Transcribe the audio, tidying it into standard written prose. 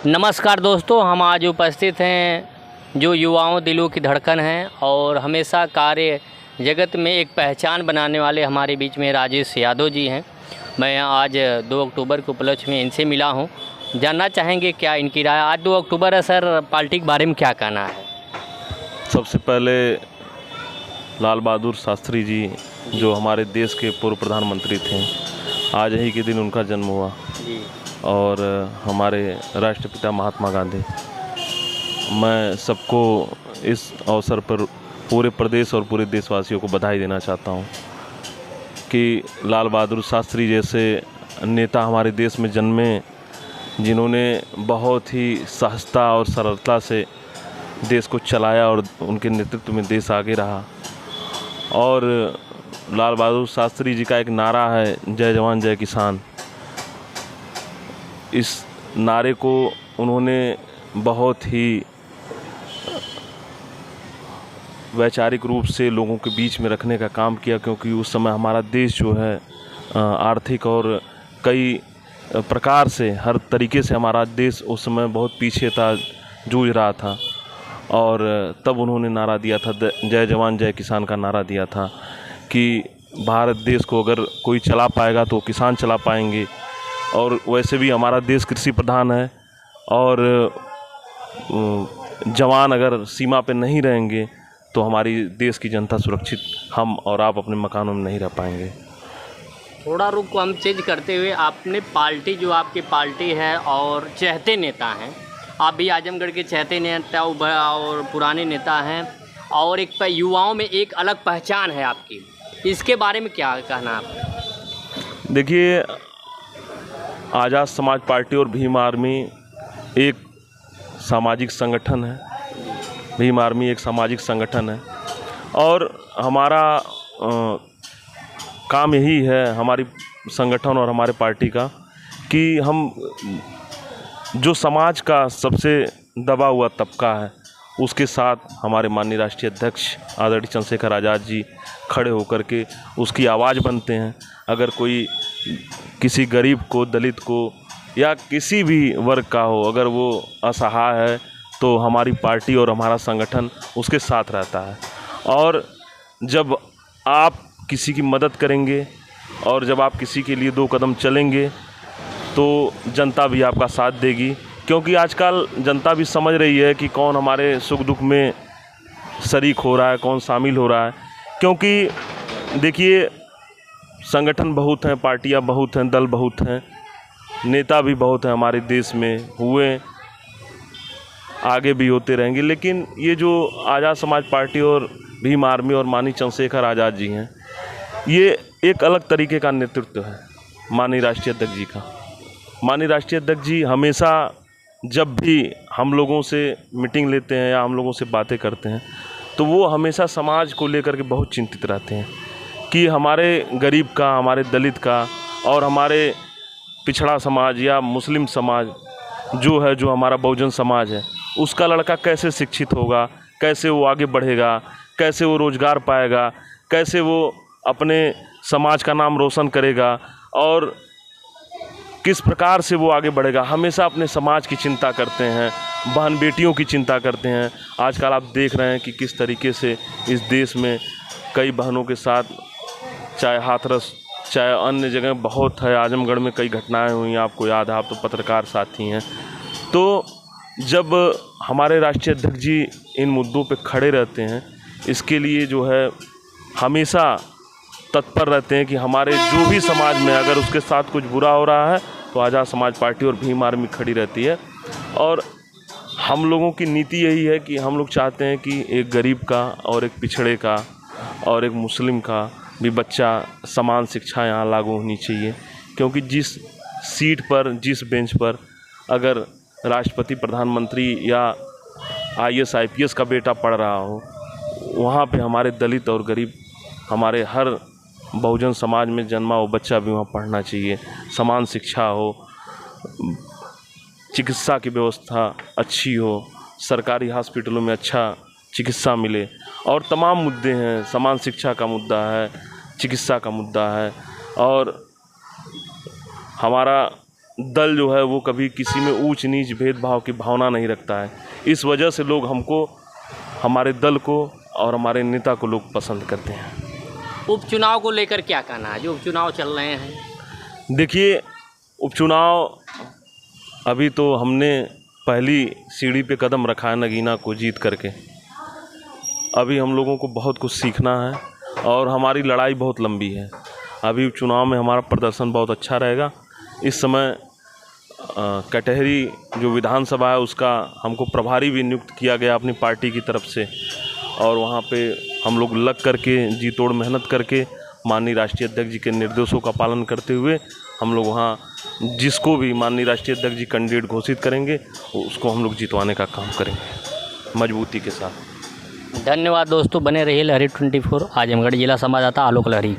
नमस्कार दोस्तों, हम आज उपस्थित हैं जो युवाओं दिलों की धड़कन हैं और हमेशा कार्य जगत में एक पहचान बनाने वाले हमारे बीच में राजेश यादव जी हैं। मैं आज 2 अक्टूबर के उपलक्ष्य में इनसे मिला हूं। जानना चाहेंगे क्या इनकी राय। आज 2 अक्टूबर है सर, पार्टी के बारे में क्या कहना है? सबसे पहले लाल बहादुर शास्त्री जी जो हमारे देश के पूर्व प्रधानमंत्री थे, आज ही के दिन उनका जन्म हुआ जी। और हमारे राष्ट्रपिता महात्मा गांधी। मैं सबको इस अवसर पर पूरे प्रदेश और पूरे देशवासियों को बधाई देना चाहता हूं कि लाल बहादुर शास्त्री जैसे नेता हमारे देश में जन्मे, जिन्होंने बहुत ही सहजता और सरलता से देश को चलाया और उनके नेतृत्व में देश आगे रहा। और लाल बहादुर शास्त्री जी का एक नारा है, जय जवान जय किसान। इस नारे को उन्होंने बहुत ही वैचारिक रूप से लोगों के बीच में रखने का काम किया, क्योंकि उस समय हमारा देश जो है आर्थिक और कई प्रकार से, हर तरीके से हमारा देश उस समय बहुत पीछे था, जूझ रहा था। और तब उन्होंने नारा दिया था, जय जवान जय किसान का नारा दिया था कि भारत देश को अगर कोई चला पाएगा तो किसान चला पाएंगे। और वैसे भी हमारा देश कृषि प्रधान है और जवान अगर सीमा पे नहीं रहेंगे तो हमारी देश की जनता सुरक्षित, हम और आप अपने मकानों में नहीं रह पाएंगे। थोड़ा रुख को हम चेंज करते हुए, आपने पार्टी जो आपकी पार्टी है और चहेते नेता हैं, आप भी आजमगढ़ के चहेते नेता और पुराने नेता हैं, और एक युवाओं में एक अलग पहचान है आपकी, इसके बारे में क्या कहना आपका? देखिए, आज़ाद समाज पार्टी और भीम आर्मी एक सामाजिक संगठन है। भीम आर्मी एक सामाजिक संगठन है और हमारा काम यही है, हमारी संगठन और हमारे पार्टी का, कि हम जो समाज का सबसे दबा हुआ तबका है उसके साथ हमारे माननीय राष्ट्रीय अध्यक्ष आदरणीय चंद्रशेखर आज़ाद जी खड़े होकर के उसकी आवाज़ बनते हैं। अगर कोई किसी गरीब को, दलित को या किसी भी वर्ग का हो, अगर वो असहाय है तो हमारी पार्टी और हमारा संगठन उसके साथ रहता है। और जब आप किसी की मदद करेंगे और जब आप किसी के लिए 2 कदम चलेंगे तो जनता भी आपका साथ देगी, क्योंकि आजकल जनता भी समझ रही है कि कौन हमारे सुख दुख में शरीक हो रहा है, कौन शामिल हो रहा है। क्योंकि देखिए, संगठन बहुत हैं, पार्टियां बहुत हैं, दल बहुत हैं, नेता भी बहुत हैं हमारे देश में, हुए, आगे भी होते रहेंगे। लेकिन ये जो आज़ाद समाज पार्टी और भीम आर्मी और माननीय चंद्रशेखर आज़ाद जी हैं, ये एक अलग तरीके का नेतृत्व है माननीय राष्ट्रीय अध्यक्ष जी का। माननीय राष्ट्रीय अध्यक्ष जी हमेशा जब भी हम लोगों से मीटिंग लेते हैं या हम लोगों से बातें करते हैं तो वो हमेशा समाज को लेकर के बहुत चिंतित रहते हैं कि हमारे गरीब का, हमारे दलित का और हमारे पिछड़ा समाज या मुस्लिम समाज जो है, जो हमारा बहुजन समाज है, उसका लड़का कैसे शिक्षित होगा, कैसे वो आगे बढ़ेगा, कैसे वो रोज़गार पाएगा, कैसे वो अपने समाज का नाम रोशन करेगा और किस प्रकार से वो आगे बढ़ेगा। हमेशा अपने समाज की चिंता करते हैं, बहन बेटियों की चिंता करते हैं। आजकल आप देख रहे हैं कि किस तरीके से इस देश में कई बहनों के साथ, चाहे हाथरस, चाहे अन्य जगह बहुत है, आजमगढ़ में कई घटनाएं हुई, आपको याद है, आप तो पत्रकार साथी हैं। तो जब हमारे राष्ट्रीय अध्यक्ष जी इन मुद्दों पे खड़े रहते हैं, इसके लिए जो है हमेशा तत्पर रहते हैं कि हमारे जो भी समाज में अगर उसके साथ कुछ बुरा हो रहा है तो आज़ाद समाज पार्टी और भीम आर्मी खड़ी रहती है। और हम लोगों की नीति यही है कि हम लोग चाहते हैं कि एक गरीब का और एक पिछड़े का और एक मुस्लिम का भी बच्चा समान शिक्षा यहाँ लागू होनी चाहिए। क्योंकि जिस सीट पर, जिस बेंच पर अगर राष्ट्रपति, प्रधानमंत्री या IAS IPS का बेटा पढ़ रहा हो, वहाँ पे हमारे दलित और गरीब, हमारे हर बहुजन समाज में जन्मा हो बच्चा भी वहाँ पढ़ना चाहिए। समान शिक्षा हो, चिकित्सा की व्यवस्था अच्छी हो, सरकारी हॉस्पिटलों में अच्छा चिकित्सा मिले, और तमाम मुद्दे हैं। समान शिक्षा का मुद्दा है, चिकित्सा का मुद्दा है, और हमारा दल जो है वो कभी किसी में ऊंच नीच भेदभाव की भावना नहीं रखता है। इस वजह से लोग हमको, हमारे दल को और हमारे नेता को लोग पसंद करते हैं। उपचुनाव को लेकर क्या कहना है, जो उपचुनाव चल रहे हैं? देखिए, उपचुनाव अभी तो हमने पहली सीढ़ी पे कदम रखा है नगीना को जीत करके। अभी हम लोगों को बहुत कुछ सीखना है और हमारी लड़ाई बहुत लंबी है। अभी चुनाव में हमारा प्रदर्शन बहुत अच्छा रहेगा। इस समय कटहरी जो विधानसभा है उसका हमको प्रभारी भी नियुक्त किया गया अपनी पार्टी की तरफ से, और वहाँ पे हम लोग लग करके जी तोड़ मेहनत करके माननीय राष्ट्रीय अध्यक्ष जी के निर्देशों का पालन करते हुए हम लोग वहाँ जिसको भी माननीय राष्ट्रीय अध्यक्ष जी कैंडिडेट घोषित करेंगे उसको हम लोग जितवाने का काम करेंगे मजबूती के साथ। धन्यवाद दोस्तों, बने रहिए लहरी 24। आजमगढ़ जिला संवाददाता आलोक लहरी।